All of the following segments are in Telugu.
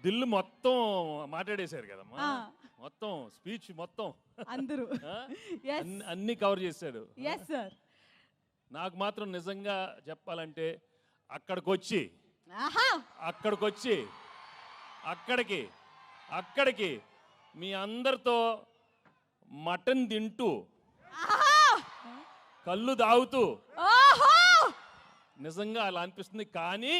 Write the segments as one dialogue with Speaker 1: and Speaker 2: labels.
Speaker 1: దిల్ మొత్తం మాట్లాడేశారు కదమ్మా, మొత్తం స్పీచ్ మొత్తం
Speaker 2: అందరూ
Speaker 1: అన్ని కవర్ చేశాడు.
Speaker 2: Yes sir.
Speaker 1: నాకు మాత్రం నిజంగా చెప్పాలంటే అక్కడికి మీ అందరితో మటన్ తింటూ కళ్ళు తాగుతూ నిజంగా అలా అనిపిస్తుంది. కానీ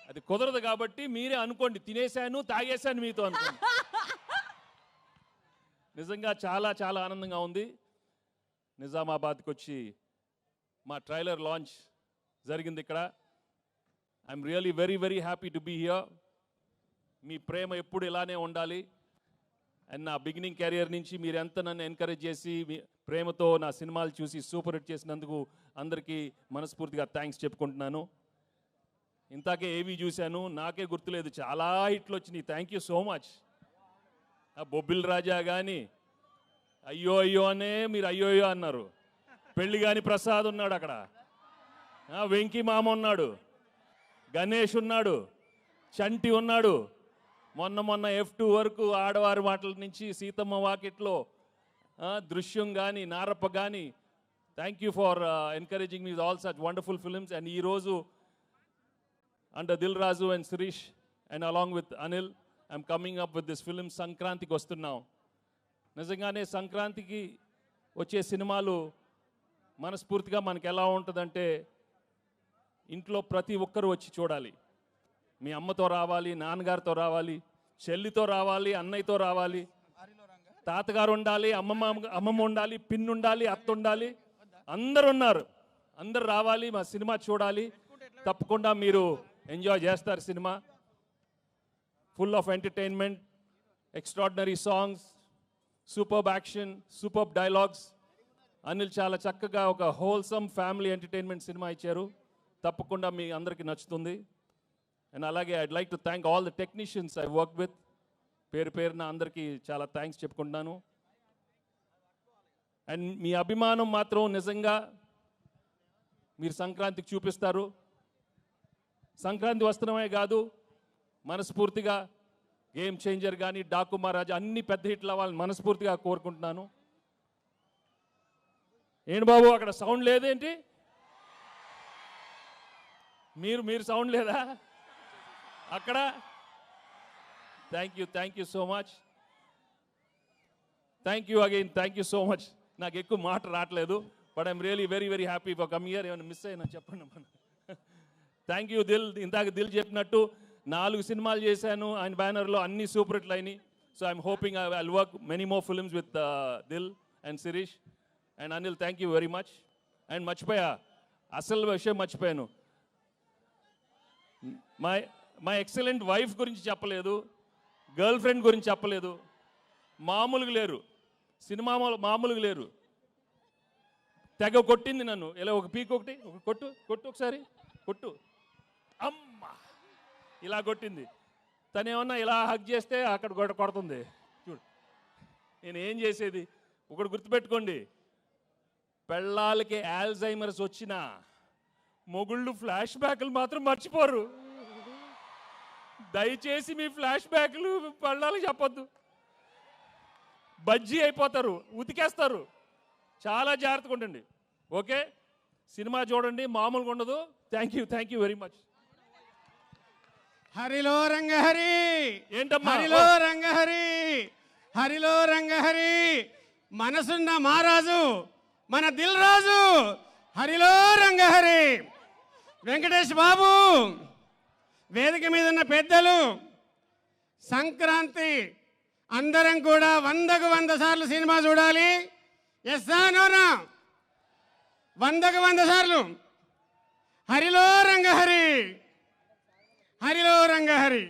Speaker 1: అది కుదరదు కాబట్టి మీరే అనుకోండి, తినేశాను తాగేశాను మీతో అనుకోండి. నిజంగా చాలా చాలా ఆనందంగా ఉంది. నిజామాబాద్కి వచ్చి మా ట్రైలర్ లాంచ్ జరిగింది ఇక్కడ. I'm really very very happy to be here. మీ ప్రేమ ఎప్పుడు ఇలానే ఉండాలి. అండ్ నా బిగినింగ్ కెరియర్ నుంచి మీరు ఎంత నన్ను ఎంకరేజ్ చేసి మీ ప్రేమతో నా సినిమాలు చూసి సూపర్ హిట్ చేసినందుకు అందరికీ మనస్ఫూర్తిగా థ్యాంక్స్ చెప్పుకుంటున్నాను. ఇంతాకే ఏవి చూశాను, నాకే గుర్తులేదు, చాలా హిట్లు వచ్చినాయి. Thank you so much. Bobbili Raja కానీ అయ్యో అయ్యో అనే మీరు అయ్యో అయ్యో అన్నారు. పెళ్లి కాని ప్రసాద్ ఉన్నాడు అక్కడ, వెంకీ మామ ఉన్నాడు, గణేష్ ఉన్నాడు, చంటి ఉన్నాడు. మొన్న F2 వరకు ఆడవారి మాటల నుంచి సీతమ్మ వాకిట్లో దృశ్యం కానీ నారప్ప కానీ. Thank you for encouraging me all such wonderful films. And ఈరోజు under Dil Raju and Shirish and along with Anil I'm coming up with this film. సంక్రాంతికి వస్తున్నాం. నిజంగానే సంక్రాంతికి వచ్చే సినిమాలు మనస్ఫూర్తిగా మనకి ఎలా ఉంటుందంటే ఇంట్లో ప్రతి ఒక్కరు వచ్చి చూడాలి. మీ అమ్మతో రావాలి, నాన్నగారితో రావాలి, చెల్లితో రావాలి, అన్నయ్యతో రావాలి, తాతగారు ఉండాలి, అమ్మమ్మ ఉండాలి, పిన్ ఉండాలి, అత్త ఉండాలి, అందరు ఉన్నారు. అందరు రావాలి, మా సినిమా చూడాలి. తప్పకుండా మీరు ఎంజాయ్ చేస్తారు. Cinema full of entertainment, extraordinary songs, superb action, superb dialogues. Anil చాలా చక్కగా ఒక హోల్సమ్ ఫ్యామిలీ ఎంటర్టైన్మెంట్ సినిమా ఇచ్చారు. తప్పకుండా మీ అందరికీ నచ్చుతుంది. అండ్ అలాగే I'd like to thank all the technicians I work with. పేరున అందరికీ చాలా థ్యాంక్స్ చెప్పుకుంటున్నాను. అండ్ మీ అభిమానం మాత్రం నిజంగా మీరు సంక్రాంతికి చూపిస్తారు. సంక్రాంతి వస్తున్నామే కాదు, మనస్ఫూర్తిగా గేమ్ చేంజర్ కానీ, డాకు మహారాజా అన్ని పెద్ద హిట్లు అవ్వాలని మనస్ఫూర్తిగా కోరుకుంటున్నాను. ఏంటి బాబు అక్కడ సౌండ్ లేదేంటి? మీరు సౌండ్ లేదా అక్కడ? Thank you so much. Thank you again, thank you so much. నాకు ఎక్కువ మాట రావట్లేదు, but I'm really very very happy for come here. ఏమైనా మిస్ అయినా చెప్పండి. Thank you Dil. ఇందాక దిల్ చెప్పినట్టు 4 సినిమాలు చేశాను ఆయన బ్యానర్లో, అన్ని సూపర్ హిట్లు అయినాయి. So I'm hoping I will work many more films with Dil and Shirish and Anil. Thank you very much. And మర్చిపోయా, అసలు విషయం మర్చిపోయాను. మా ఎక్సలెంట్ వైఫ్ గురించి చెప్పలేదు, గర్ల్ ఫ్రెండ్ గురించి చెప్పలేదు. మామూలుగా లేరు, సినిమా మామూలుగా లేరు. తెగ కొట్టింది నన్ను. ఇలా ఒక పీక్ ఒకటి, ఒక కొట్టు ఒకసారి కొట్టు, అమ్మ ఇలా కొట్టింది. తనేమన్నా ఇలా హగ్ చేస్తే అక్కడ కొడుతుంది. చూడు నేను ఏం చేసేది. ఒకటి గుర్తుపెట్టుకోండి, పెళ్ళాలకి ఆల్జైమర్స్ వచ్చినా మొగుళ్ళు ఫ్లాష్ బ్యాక్లు మాత్రం మర్చిపోరు. దయచేసి మీ ఫ్లాష్ బ్యాక్లు పెళ్ళాలకి చెప్పొద్దు, బజ్జీ అయిపోతారు, ఉతికేస్తారు. చాలా జాగ్రత్తగా ఉండండి. ఓకే, సినిమా చూడండి, మామూలుగా ఉండదు. Thank you very much.
Speaker 3: హరిలో రంగహరి
Speaker 1: ఏంటమ్మా?
Speaker 3: హరిలో రంగహరి, హరిలో రంగహరి. మనసున్న మహారాజు మన దిల్ రాజు, హరిలో రంగహరి. వెంకటేష్ బాబు, వేదిక మీద ఉన్న పెద్దలు, సంక్రాంతి అందరం కూడా 100కు 100 సార్లు సినిమా చూడాలి. ఎస్ నోనా? 100కు 100 సార్లు. హరిలో రంగహరి, హరిలో రంగహరి.